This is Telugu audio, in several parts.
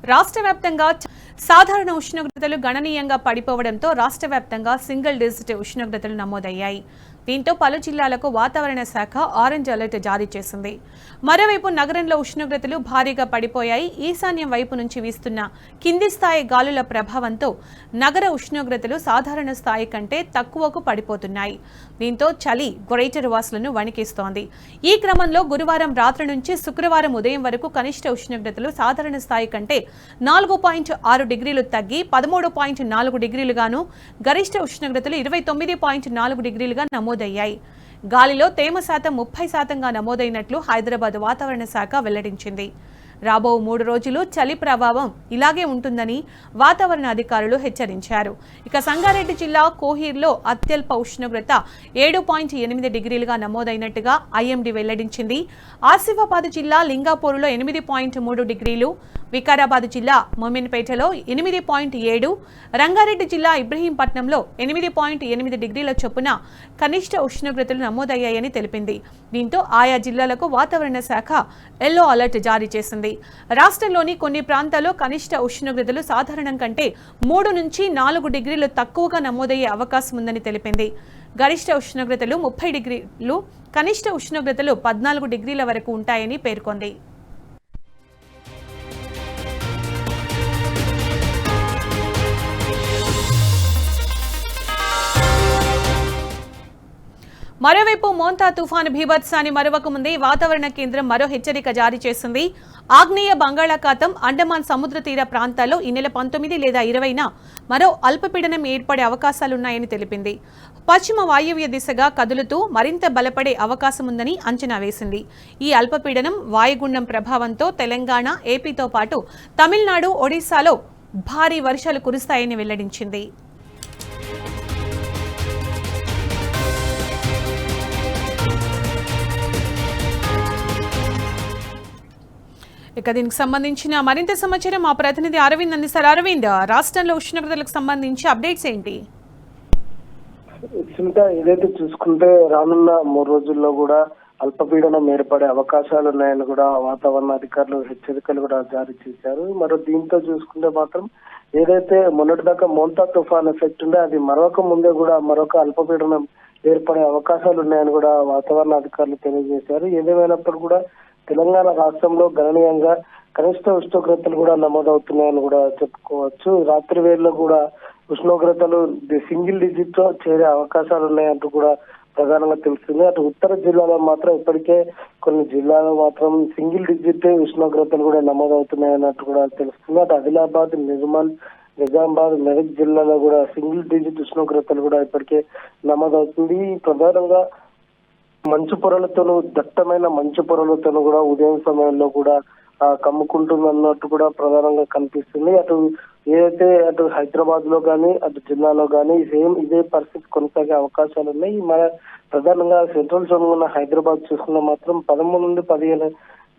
రాష్ట్ర వ్యాప్తంగా సాధారణ ఉష్ణోగ్రతలు గణనీయంగా పడిపోవడంతో రాష్ట్ర వ్యాప్తంగా సింగిల్ డిజిట్ ఉష్ణోగ్రతలు నమోదయ్యాయి. దీంతో పలు జిల్లాలకు వాతావరణ శాఖ ఆరెంజ్ అలర్ట్ జారీ చేసింది. మరోవైపు నగరంలో ఉష్ణోగ్రతలు భారీగా పడిపోయాయి. ఈశాన్యం వైపు నుంచి వీస్తున్న కింది స్థాయి గాలుల ప్రభావంతో నగర ఉష్ణోగ్రతలు సాధారణ స్థాయి కంటే తక్కువకు పడిపోతున్నాయి. దీంతో చలి గ్రేటర్ వాసులను వణికిస్తోంది. ఈ క్రమంలో గురువారం రాత్రి నుంచి శుక్రవారం ఉదయం వరకు కనిష్ట ఉష్ణోగ్రతలు సాధారణ స్థాయి కంటే 4.6 డిగ్రీలు తగ్గి 13.4 డిగ్రీలుగాను, గరిష్ట ఉష్ణోగ్రతలు 29.4 డిగ్రీలుగా నమోదయ్యాయి. గాలిలో తేమ శాతం 30%గా నమోదైనట్లు హైదరాబాద్ వాతావరణ శాఖ వెల్లడించింది. రాబో 3 రోజులు చలి ప్రభావం ఇలాగే ఉంటుందని వాతావరణ అధికారులు హెచ్చరించారు. ఇక సంగారెడ్డి జిల్లా కోహీర్లో అత్యల్ప ఉష్ణోగ్రత 7.8 డిగ్రీలుగా నమోదైనట్టుగా ఐఎండీ వెల్లడించింది. ఆసిఫాబాద్ జిల్లా లింగాపూర్లో 8.3 డిగ్రీలు, వికారాబాద్ జిల్లా మోమిన్పేటలో 8.7, రంగారెడ్డి జిల్లా ఇబ్రహీంపట్నంలో 8.8 డిగ్రీల చొప్పున కనిష్ట ఉష్ణోగ్రతలు నమోదయ్యాయని తెలిపింది. దీంతో ఆయా జిల్లాలకు వాతావరణ శాఖ ఎల్లో అలర్ట్ జారీ చేసింది. రాష్ట్రంలోని కొన్ని ప్రాంతాల్లో కనిష్ట ఉష్ణోగ్రతలు సాధారణం కంటే 3 నుంచి 4 డిగ్రీలు తక్కువగా నమోదయ్యే అవకాశం ఉందని తెలిపింది. గరిష్ట ఉష్ణోగ్రతలు 30 డిగ్రీలు, కనిష్ట ఉష్ణోగ్రతలు 14 డిగ్రీల వరకు ఉంటాయని పేర్కొంది. మరోవైపు మోంతా తుఫాను బీభత్సాన్ని మరవక ముందే వాతావరణ కేంద్రం మరో హెచ్చరిక జారీ చేసింది. ఆగ్నేయ బంగాళాఖాతం, అండమాన్ సముద్ర తీర ప్రాంతాల్లో ఈ నెల 19 లేదా 20న మరో అల్పపీడనం ఏర్పడే అవకాశాలున్నాయని తెలిపింది. పశ్చిమ వాయువ్య దిశగా కదులుతూ మరింత బలపడే అవకాశం ఉందని అంచనా వేసింది. ఈ అల్పపీడనం వాయుగుండం ప్రభావంతో తెలంగాణ, ఏపీతో పాటు తమిళనాడు, ఒడిశాలో భారీ వర్షాలు కురుస్తాయని వెల్లడించింది. ఇక దీనికి సంబంధించిన మరింత సమాచారం మా ప్రతినిధి అరవింద్ అందిస్తారు. అరవింద్, రాష్ట్రంలో ఉష్ణోగ్రతలకు సంబంధించి అప్డేట్స్ ఏంటి? ఏదైతే చూసుకుంటే రానున్న 3 రోజుల్లో కూడా అల్పపీడనం ఏర్పడే అవకాశాలు ఉన్నాయని కూడా వాతావరణ అధికారులు హెచ్చరికలు కూడా జారీ చేశారు. మరి దీంతో చూసుకుంటే మాత్రం ఏదైతే మొన్నటిదాకా మోంతా తుఫాన్ ఎఫెక్ట్ ఉందో అది మరొక ముందే కూడా మరొక అల్పపీడనం ఏర్పడే అవకాశాలు ఉన్నాయని కూడా వాతావరణ అధికారులు తెలియజేశారు. ఏదేమైనప్పుడు కూడా తెలంగాణ రాష్ట్రంలో గణనీయంగా కనిష్ట ఉష్ణోగ్రతలు కూడా నమోదవుతున్నాయని కూడా చెప్పుకోవచ్చు. రాత్రి వేళలో కూడా ఉష్ణోగ్రతలు సింగిల్ డిజిట్ లో చేరే అవకాశాలు ఉన్నాయంటూ కూడా ప్రధానంగా తెలుస్తుంది. అటు ఉత్తర జిల్లాలో మాత్రం ఇప్పటికే కొన్ని జిల్లాలో మాత్రం సింగిల్ డిజిట్ ఉష్ణోగ్రతలు కూడా నమోదవుతున్నాయన్నట్టు కూడా తెలుస్తుంది. అటు ఆదిలాబాద్, నిర్మల్, నిజామాబాద్, మెదక్ జిల్లాలో కూడా సింగిల్ డిజిట్ ఉష్ణోగ్రతలు కూడా ఇప్పటికే నమోదవుతుంది. ప్రధానంగా మంచు పొరలతోనూ, దట్టమైన మంచు పొరలతోనూ కూడా ఉదయం సమయంలో కూడా కమ్ముకుంటుందన్నట్టు కూడా ప్రధానంగా కనిపిస్తుంది. అటు హైదరాబాద్ లో కానీ అటు జిల్లాలో కానీ ఇదే పరిస్థితి కొనసాగే అవకాశాలు ఉన్నాయి. మన ప్రధానంగా సెంట్రల్ జోన్ ఉన్న హైదరాబాద్ చూసుకున్న మాత్రం 13 నుండి 15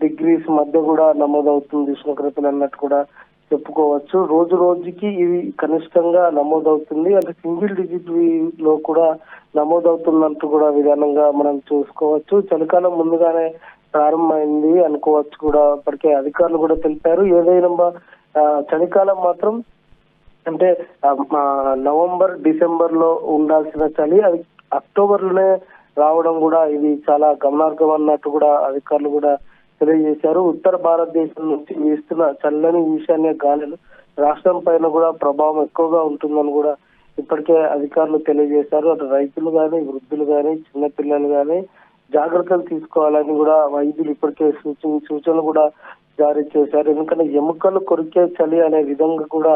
డిగ్రీస్ మధ్య కూడా నమోదవుతుంది ఉష్ణోగ్రతలు అన్నట్టు కూడా చెప్పుకోవచ్చు. రోజు రోజుకి ఇది కనిష్టంగా నమోదవుతుంది. అంటే సింగిల్ డిజిట్ లో కూడా నమోదవుతున్నట్టు కూడా విధానంగా మనం చూసుకోవచ్చు. చలికాలం ముందుగానే ప్రారంభమైంది అనుకోవచ్చు కూడా ఇప్పటికే అధికారులు కూడా తెలిపారు. ఏదైనా చలికాలం మాత్రం అంటే నవంబర్, డిసెంబర్ లో ఉండాల్సిన చలి అది అక్టోబర్ లోనే రావడం కూడా ఇది చాలా గమనార్హం అన్నట్టు కూడా అధికారులు కూడా తెలియజేశారు. ఉత్తర భారతదేశం నుంచి వీస్తున్న చల్లని ఈశాన్య గాలులు రాష్ట్రం పైన కూడా ప్రభావం ఎక్కువగా ఉంటుందని కూడా ఇప్పటికే అధికారులు తెలియజేశారు. అటు రైతులు కానీ, వృద్ధులు కానీ, చిన్నపిల్లలు కానీ జాగ్రత్తలు తీసుకోవాలని కూడా వైద్యులు ఇప్పటికే సూచనలు కూడా జారీ చేశారు. ఎందుకంటే ఎముకలు కొరికే చలి అనే విధంగా కూడా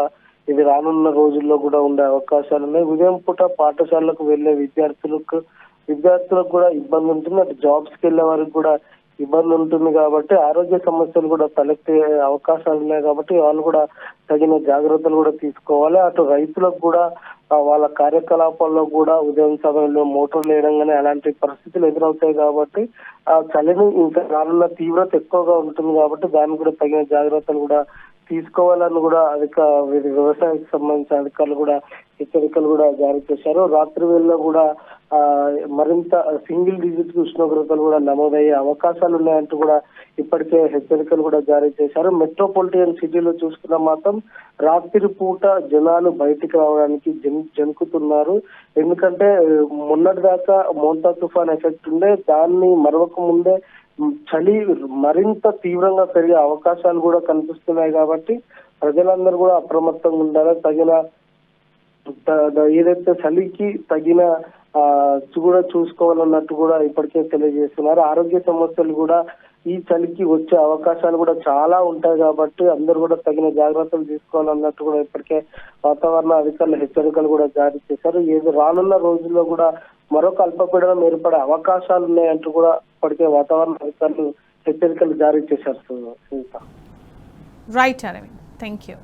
ఇది రానున్న రోజుల్లో కూడా ఉండే అవకాశాలు ఉన్నాయి. ఉదయం పూట పాఠశాలకు వెళ్లే విద్యార్థులకు కూడా ఇబ్బంది ఉంటుంది. అటు జాబ్స్ కి వెళ్లే వారికి కూడా ఇబ్బంది ఉంటుంది కాబట్టి ఆరోగ్య సమస్యలు కూడా తలెత్తే అవకాశాలు ఉన్నాయి కాబట్టి వాళ్ళు కూడా తగిన జాగ్రత్తలు కూడా తీసుకోవాలి. అటు రైతులకు కూడా వాళ్ళ కార్యకలాపాల్లో కూడా ఉదయం సమయంలో మోటార్లు వేయడంగానే అలాంటి పరిస్థితులు ఎదురవుతాయి కాబట్టి ఆ చలిని ఇంకా రానున్న తీవ్రత ఎక్కువగా ఉంటుంది కాబట్టి దానికి కూడా తగిన జాగ్రత్తలు కూడా తీసుకోవాలని కూడా వ్యవసాయానికి సంబంధించిన అధికారులు కూడా హెచ్చరికలు కూడా జారీ చేశారు. రాత్రి వేళలో కూడా మరింత సింగిల్ డిజిట్ ఉష్ణోగ్రతలు కూడా నమోదయ్యే అవకాశాలు ఉన్నాయంటూ కూడా ఇప్పటికే హెచ్చరికలు కూడా జారీ చేశారు. మెట్రోపాలిటన్ సిటీలో చూసుకున్న మాత్రం రాత్రి పూట జనాలు బయటికి రావడానికి జనుకుతున్నారు. ఎందుకంటే మొన్నటి దాకా మోంతా తుఫాన్ ఎఫెక్ట్ ఉండే, దాన్ని మరొక ముందే చలి మరింత తీవ్రంగా పెరిగే అవకాశాలు కూడా కనిపిస్తున్నాయి. కాబట్టి ప్రజలందరూ కూడా అప్రమత్తంగా ఉండాలి. తగిన ఏదైతే చలికి తగిన కూడా చూసుకోవాలన్నట్టు కూడా ఇప్పటికే తెలియజేస్తున్నారు. ఆరోగ్య సమస్యలు కూడా ఈ చలికి వచ్చే అవకాశాలు కూడా చాలా ఉంటాయి కాబట్టి అందరూ కూడా తగిన జాగ్రత్తలు తీసుకోవాలన్నట్టు కూడా ఇప్పటికే వాతావరణ అధికారులు హెచ్చరికలు కూడా జారీ చేశారు. రానున్న రోజుల్లో కూడా మరొక అల్పపీడనం ఏర్పడే అవకాశాలు ఉన్నాయంటూ కూడా ఇప్పటికే వాతావరణ అధికారులు హెచ్చరికలు జారీ చేశారు. Right Aravind, thank you.